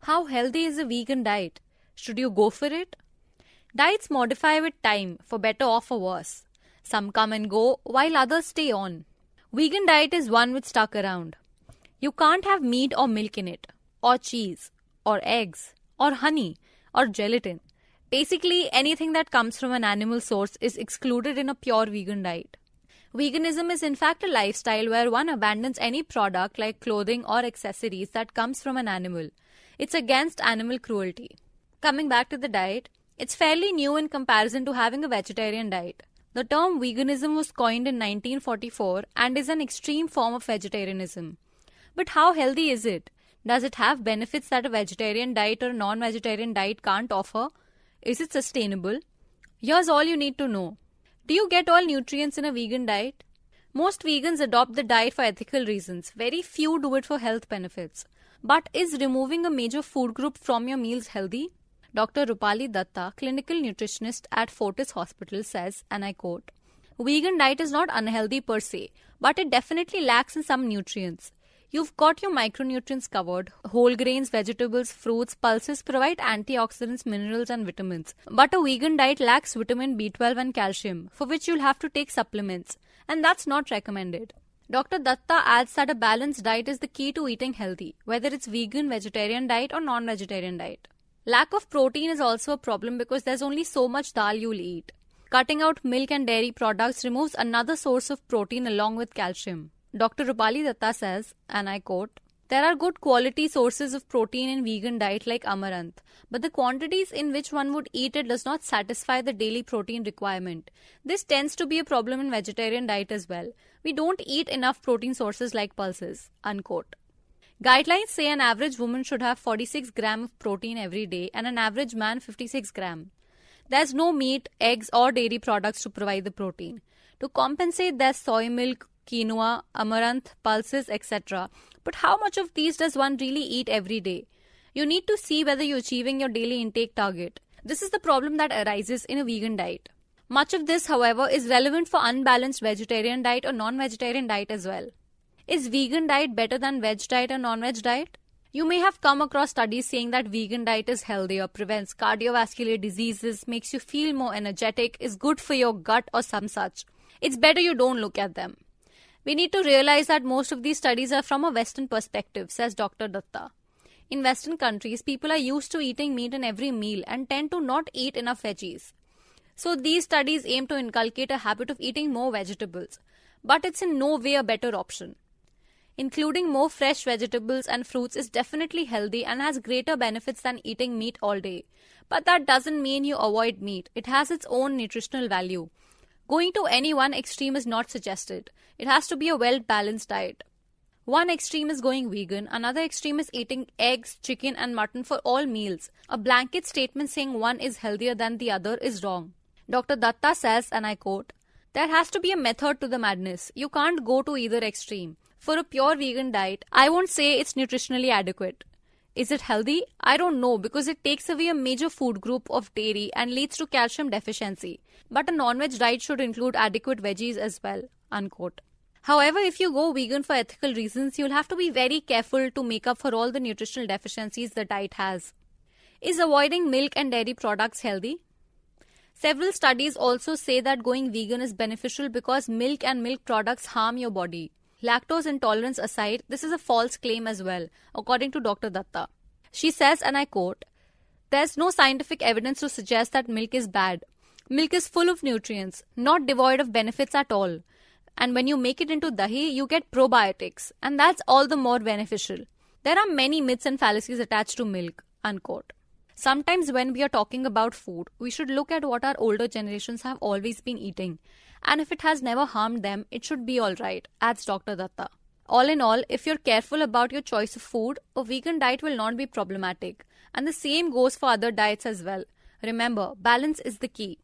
How healthy is a vegan diet? Should you go for it? Diets modify with time, for better or for worse. Some come and go, while others stay on. Vegan diet is one which stuck around. You can't have meat or milk in it, or cheese, or eggs, or honey, or gelatin. Basically, anything that comes from an animal source is excluded in a pure vegan diet. Veganism is in fact a lifestyle where one abandons any product like clothing or accessories that comes from an animal. It's against animal cruelty. Coming back to the diet, it's fairly new in comparison to having a vegetarian diet. The term veganism was coined in 1944 and is an extreme form of vegetarianism. But how healthy is it? Does it have benefits that a vegetarian diet or non-vegetarian diet can't offer? Is it sustainable? Here's all you need to know. Do you get all nutrients in a vegan diet? Most vegans adopt the diet for ethical reasons. Very few do it for health benefits. But is removing a major food group from your meals healthy? Dr. Rupali Datta, clinical nutritionist at Fortis Hospital, says, and I quote, "Vegan diet is not unhealthy per se, but it definitely lacks in some nutrients. You've got your micronutrients covered. Whole grains, vegetables, fruits, pulses provide antioxidants, minerals and vitamins. But a vegan diet lacks vitamin B12 and calcium, for which you'll have to take supplements, and that's not recommended." Dr. Datta adds that a balanced diet is the key to eating healthy, whether it's vegan, vegetarian diet or non-vegetarian diet. Lack of protein is also a problem because there's only so much dal you'll eat. Cutting out milk and dairy products removes another source of protein along with calcium. Dr. Rupali Datta says, and I quote, "There are good quality sources of protein in vegan diet like amaranth, but the quantities in which one would eat it does not satisfy the daily protein requirement. This tends to be a problem in vegetarian diet as well. We don't eat enough protein sources like pulses." Unquote. Guidelines say an average woman should have 46 grams of protein every day and an average man 56 grams. There's no meat, eggs or dairy products to provide the protein. To compensate, there's soy milk, quinoa, amaranth, pulses, etc. But how much of these does one really eat every day? You need to see whether you're achieving your daily intake target. This is the problem that arises in a vegan diet. Much of this, however, is relevant for unbalanced vegetarian diet or non-vegetarian diet as well. Is vegan diet better than veg diet or non-veg diet? You may have come across studies saying that vegan diet is healthier, prevents cardiovascular diseases, makes you feel more energetic, is good for your gut or some such. It's better you don't look at them. We need to realize that most of these studies are from a Western perspective, says Dr. Datta. In Western countries, people are used to eating meat in every meal and tend to not eat enough veggies. So these studies aim to inculcate a habit of eating more vegetables. But it's in no way a better option. Including more fresh vegetables and fruits is definitely healthy and has greater benefits than eating meat all day. But that doesn't mean you avoid meat. It has its own nutritional value. Going to any one extreme is not suggested. It has to be a well-balanced diet. One extreme is going vegan, another extreme is eating eggs, chicken and mutton for all meals. A blanket statement saying one is healthier than the other is wrong. Dr. Datta says, and I quote, "There has to be a method to the madness. You can't go to either extreme. For a pure vegan diet, I won't say it's nutritionally adequate. Is it healthy? I don't know because it takes away a major food group of dairy and leads to calcium deficiency. But a non-veg diet should include adequate veggies as well." Unquote. However, if you go vegan for ethical reasons, you'll have to be very careful to make up for all the nutritional deficiencies the diet has. Is avoiding milk and dairy products healthy? Several studies also say that going vegan is beneficial because milk and milk products harm your body. Lactose intolerance aside, this is a false claim as well, according to Dr. Datta. She says, and I quote, "There's no scientific evidence to suggest that milk is bad. Milk is full of nutrients, not devoid of benefits at all. And when you make it into dahi, you get probiotics, and that's all the more beneficial. There are many myths and fallacies attached to milk." Unquote. Sometimes when we are talking about food, we should look at what our older generations have always been eating. And if it has never harmed them, it should be alright, adds Dr. Datta. All in all, if you're careful about your choice of food, a vegan diet will not be problematic. And the same goes for other diets as well. Remember, balance is the key.